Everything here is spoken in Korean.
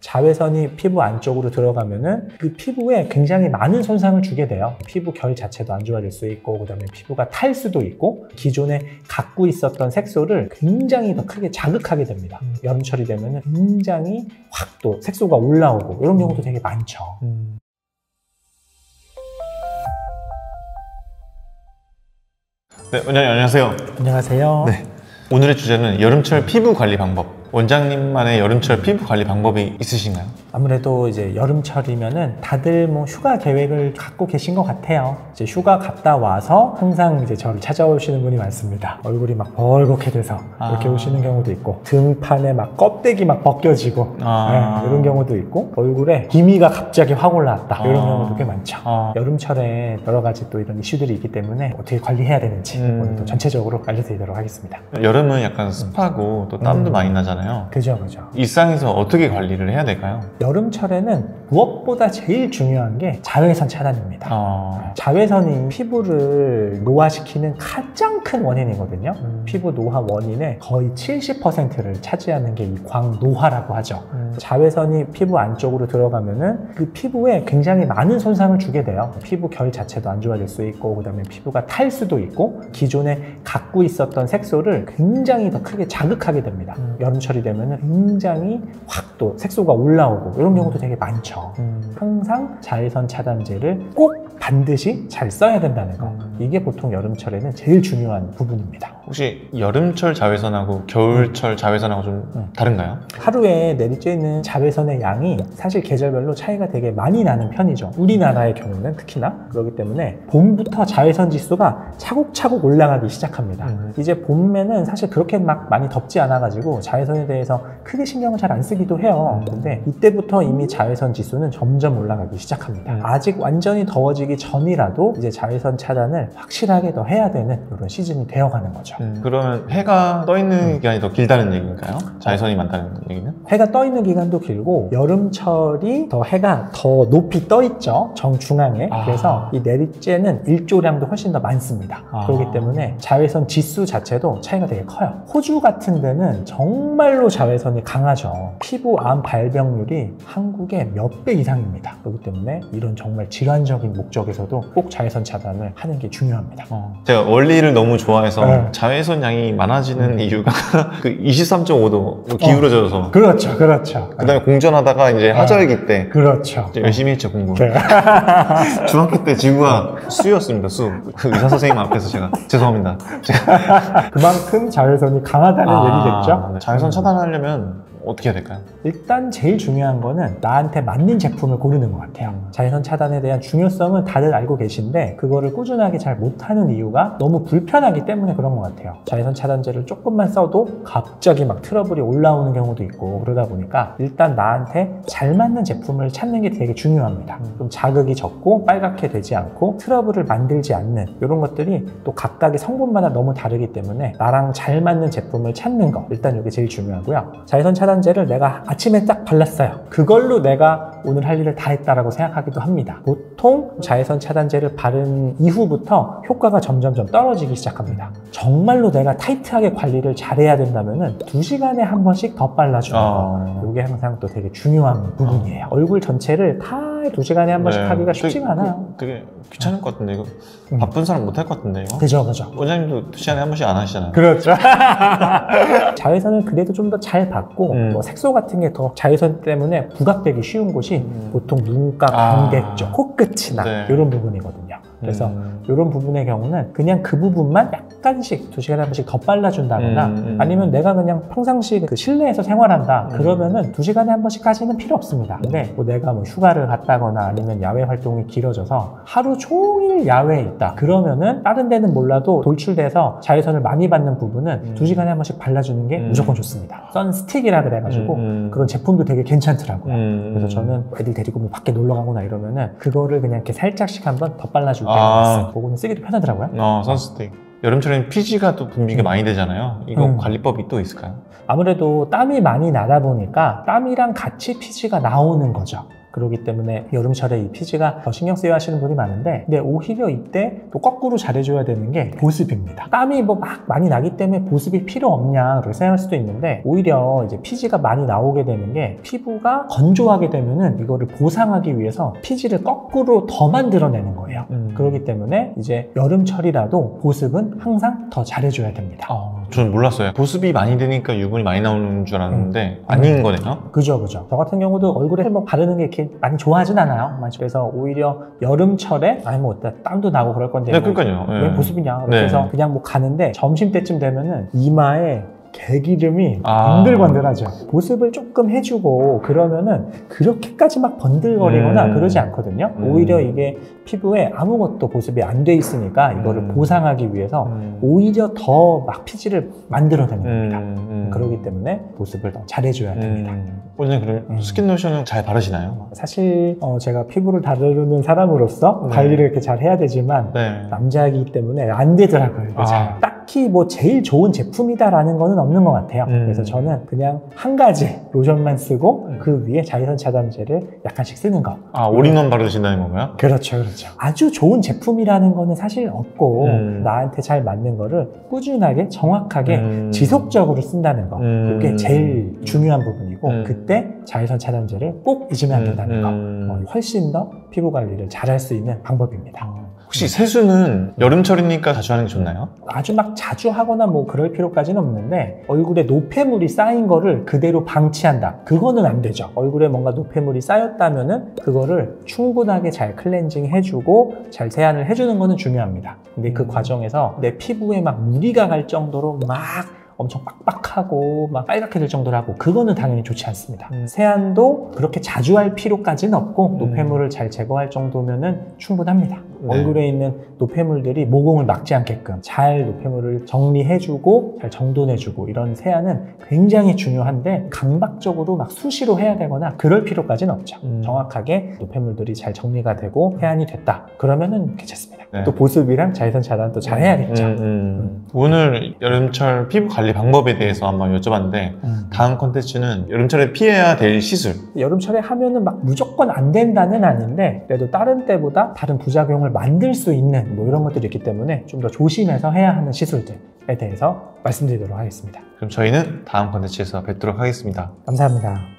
자외선이 피부 안쪽으로 들어가면은 그 피부에 굉장히 많은 손상을 주게 돼요. 피부 결 자체도 안 좋아질 수 있고, 그 다음에 피부가 탈 수도 있고, 기존에 갖고 있었던 색소를 굉장히 더 크게 자극하게 됩니다. 여름철이 되면은 굉장히 확 또 색소가 올라오고 이런 경우도 되게 많죠. 네, 원장님 안녕하세요. 안녕하세요. 네, 오늘의 주제는 여름철 피부 관리 방법. 원장님만의 여름철 피부 관리 방법이 있으신가요? 아무래도 이제 여름철이면은 다들 뭐 휴가 계획을 갖고 계신 것 같아요. 이제 휴가 갔다 와서 항상 이제 저를 찾아오시는 분이 많습니다. 얼굴이 막 벌겋게 돼서 이렇게 오시는 경우도 있고, 등판에 막 껍데기 막 벗겨지고 네, 이런 경우도 있고, 얼굴에 기미가 갑자기 확 올라왔다 이런 경우도 꽤 많죠. 여름철에 여러 가지 또 이런 이슈들이 있기 때문에 어떻게 관리해야 되는지 오늘 또 전체적으로 알려드리도록 하겠습니다. 여름은 약간 습하고 또 땀도 많이 나잖아요. 그죠. 일상에서 어떻게 관리를 해야 될까요? 여름철에는 무엇보다 제일 중요한 게 자외선 차단입니다. 자외선이 피부를 노화시키는 가장 큰 원인이거든요. 피부 노화 원인의 거의 70%를 차지하는 게 이 광노화라고 하죠. 자외선이 피부 안쪽으로 들어가면은 그 피부에 굉장히 많은 손상을 주게 돼요. 피부 결 자체도 안 좋아질 수 있고, 그 다음에 피부가 탈 수도 있고, 기존에 갖고 있었던 색소를 굉장히 더 크게 자극하게 됩니다. 여름철이 되면은 굉장히 확 또 색소가 올라오고 이런 경우도 되게 많죠. 항상 자외선 차단제를 꼭 반드시 잘 써야 된다는 거, 이게 보통 여름철에는 제일 중요한 부분입니다. 혹시 여름철 자외선하고 겨울철 자외선하고 좀 다른가요? 하루에 내리쬐는 자외선의 양이 사실 계절별로 차이가 되게 많이 나는 편이죠. 우리나라의 경우는 특히나 그렇기 때문에 봄부터 자외선 지수가 차곡차곡 올라가기 시작합니다. 이제 봄에는 사실 그렇게 막 많이 덥지 않아가지고 자외선에 대해서 크게 신경을 잘 안 쓰기도 해요. 근데 이때부터 이미 자외선 지수는 점점 올라가기 시작합니다. 아직 완전히 더워지기 전이라도 이제 자외선 차단을 확실하게 더 해야 되는 이런 시즌이 되어가는 거죠. 그러면 해가 떠 있는 기간이 더 길다는 얘기인가요? 자외선이 많다는 얘기는? 해가 떠 있는 기간도 길고, 여름철이 더 해가 더 높이 떠 있죠, 정중앙에. 그래서 이 내리쬐는 일조량도 훨씬 더 많습니다. 그렇기 때문에 자외선 지수 자체도 차이가 되게 커요. 호주 같은 데는 정말로 자외선이 강하죠. 피부암 발병률이 한국의 몇 배 이상입니다. 그렇기 때문에 이런 정말 질환적인 목적에서도 꼭 자외선 차단을 하는 게 중요합니다. 제가 원리를 너무 좋아해서 자외선 양이 많아지는 이유가 그 23.5도 기울어져서. 그렇죠. 그 다음에 공전하다가 이제 하절기 때. 그렇죠. 열심히 했죠, 공부. 중학교 때 지구가 수였습니다, 수. 그 의사 선생님 앞에서 제가 죄송합니다. 그만큼 자외선이 강하다는 얘기겠죠? 네. 자외선 차단하려면 어떻게 해야 될까요? 일단 제일 중요한 거는 나한테 맞는 제품을 고르는 것 같아요. 자외선 차단에 대한 중요성은 다들 알고 계신데, 그거를 꾸준하게 잘 못하는 이유가 너무 불편하기 때문에 그런 것 같아요. 자외선 차단제를 조금만 써도 갑자기 막 트러블이 올라오는 경우도 있고, 그러다 보니까 일단 나한테 잘 맞는 제품을 찾는 게 되게 중요합니다. 좀 자극이 적고 빨갛게 되지 않고 트러블을 만들지 않는 이런 것들이 또 각각의 성분마다 너무 다르기 때문에 나랑 잘 맞는 제품을 찾는 거, 일단 이게 제일 중요하고요. 자외선 차단제를 내가 아침에 딱 발랐어요. 그걸로 내가 오늘 할 일을 다 했다라고 생각하기도 합니다. 보통 자외선 차단제를 바른 이후부터 효과가 점점점 떨어지기 시작합니다. 정말로 내가 타이트하게 관리를 잘해야 된다면은 2시간에 한 번씩 더 발라주는 거, 이게 항상 또 되게 중요한 부분이에요. 얼굴 전체를 다 2시간에 한 번씩 하기가 쉽지가 않아요. 되게 귀찮을 것 같은데, 이거 바쁜 사람 못 할 것 같은데, 이거? 그죠. 원장님도 2시간에 한 번씩 안 하시잖아요. 그렇죠. 자외선을 그래도 좀 더 잘 받고, 뭐 색소 같은 게 더 자외선 때문에 부각되기 쉬운 곳이 보통 눈가 광대 쪽, 코끝이나 이런 부분이거든요. 그래서 이런 부분의 경우는 그냥 그 부분만 약간씩 2시간에 한 번씩 더 발라준다거나, 아니면 내가 그냥 평상시 그 실내에서 생활한다 그러면은 2시간에 한 번씩까지는 필요 없습니다. 근데 뭐 내가 뭐 휴가를 갔다거나 아니면 야외 활동이 길어져서 하루 종일 야외에 있다 그러면은 다른 데는 몰라도 돌출돼서 자외선을 많이 받는 부분은 2시간에 한 번씩 발라주는 게 무조건 좋습니다. 선스틱이라 그래가지고 그런 제품도 되게 괜찮더라고요. 그래서 저는 애들 데리고 뭐 밖에 놀러 가거나 이러면은 그거를 그냥 이렇게 살짝씩 한번 더 발라줄 때가 있어요. 그거는 쓰기도 편하더라고요. 선스틱. 여름철에는 피지가 또 분비가 많이 되잖아요. 이거 관리법이 또 있을까요? 아무래도 땀이 많이 나다 보니까 땀이랑 같이 피지가 나오는 거죠. 그렇기 때문에 여름철에 이 피지가 더 신경 쓰여 하시는 분이 많은데, 근데 오히려 이때 또 거꾸로 잘해줘야 되는 게 보습입니다. 땀이 뭐 막 많이 나기 때문에 보습이 필요 없냐 그렇게 생각할 수도 있는데, 오히려 이제 피지가 많이 나오게 되는 게 피부가 건조하게 되면은 이거를 보상하기 위해서 피지를 거꾸로 더 만들어내는 거예요. 그렇기 때문에 이제 여름철이라도 보습은 항상 더 잘해줘야 됩니다. 저는 몰랐어요. 보습이 많이 되니까 유분이 많이 나오는 줄 알았는데 아닌 거네요? 그죠. 저 같은 경우도 얼굴에 뭐 바르는 게 이렇게 많이 좋아하진 않아요. 그래서 오히려 여름철에 아니 뭐 땀도 나고 그럴 건데 네, 뭐 그러니까요. 왜 보습이냐. 네. 그래서 그냥 뭐 가는데 점심때쯤 되면은 이마에 개기름이 번들번들하죠. 보습을 조금 해주고 그러면은 그렇게까지 막 번들거리거나 그러지 않거든요. 오히려 이게 피부에 아무것도 보습이 안 돼 있으니까 이거를 보상하기 위해서 오히려 더 막 피지를 만들어내는 겁니다. 그렇기 때문에 보습을 더 잘해줘야 됩니다. 원장님 그럼 스킨 로션은 잘 바르시나요? 사실 제가 피부를 다루는 사람으로서 관리를 이렇게 잘 해야 되지만 남자이기 때문에 안 되더라고요. 딱히 뭐 제일 좋은 제품이다라는 거는 없는 것 같아요. 그래서 저는 그냥 한 가지 로션만 쓰고 그 위에 자외선 차단제를 약간씩 쓰는 거. 올인원 바르신다는 건가요? 그렇죠. 아주 좋은 제품이라는 거는 사실 없고 나한테 잘 맞는 거를 꾸준하게 정확하게 지속적으로 쓴다는 거. 그게 제일 중요한 부분이고 그때 자외선 차단제를 꼭 잊으면 안 된다는 거. 훨씬 더 피부 관리를 잘할 수 있는 방법입니다. 혹시 세수는 여름철이니까 자주 하는 게 좋나요? 아주 막 자주 하거나 뭐 그럴 필요까지는 없는데, 얼굴에 노폐물이 쌓인 거를 그대로 방치한다, 그거는 안 되죠. 얼굴에 뭔가 노폐물이 쌓였다면은 그거를 충분하게 잘 클렌징 해주고 잘 세안을 해주는 거는 중요합니다. 근데 그 과정에서 내 피부에 막 무리가 갈 정도로 막 엄청 빡빡하고 막 빨갛게 될 정도로 하고 그거는 당연히 좋지 않습니다. 세안도 그렇게 자주 할 필요까지는 없고 노폐물을 잘 제거할 정도면은 충분합니다. 얼굴에 있는 노폐물들이 모공을 막지 않게끔 잘 노폐물을 정리해주고 잘 정돈해주고 이런 세안은 굉장히 중요한데, 강박적으로 막 수시로 해야 되거나 그럴 필요까지는 없죠. 정확하게 노폐물들이 잘 정리가 되고 세안이 됐다 그러면은 괜찮습니다. 또 보습이랑 자외선 차단도 잘 해야겠죠. 오늘 여름철 피부 관리 방법에 대해서 한번 여쭤봤는데 다음 컨텐츠는 여름철에 피해야 될 시술. 여름철에 하면은 막 무조건 안 된다는 아닌데, 그래도 다른 때보다 다른 부작용을 만들 수 있는 뭐 이런 것들이 있기 때문에 좀 더 조심해서 해야 하는 시술들에 대해서 말씀드리도록 하겠습니다. 그럼 저희는 다음 컨텐츠에서 뵙도록 하겠습니다. 감사합니다.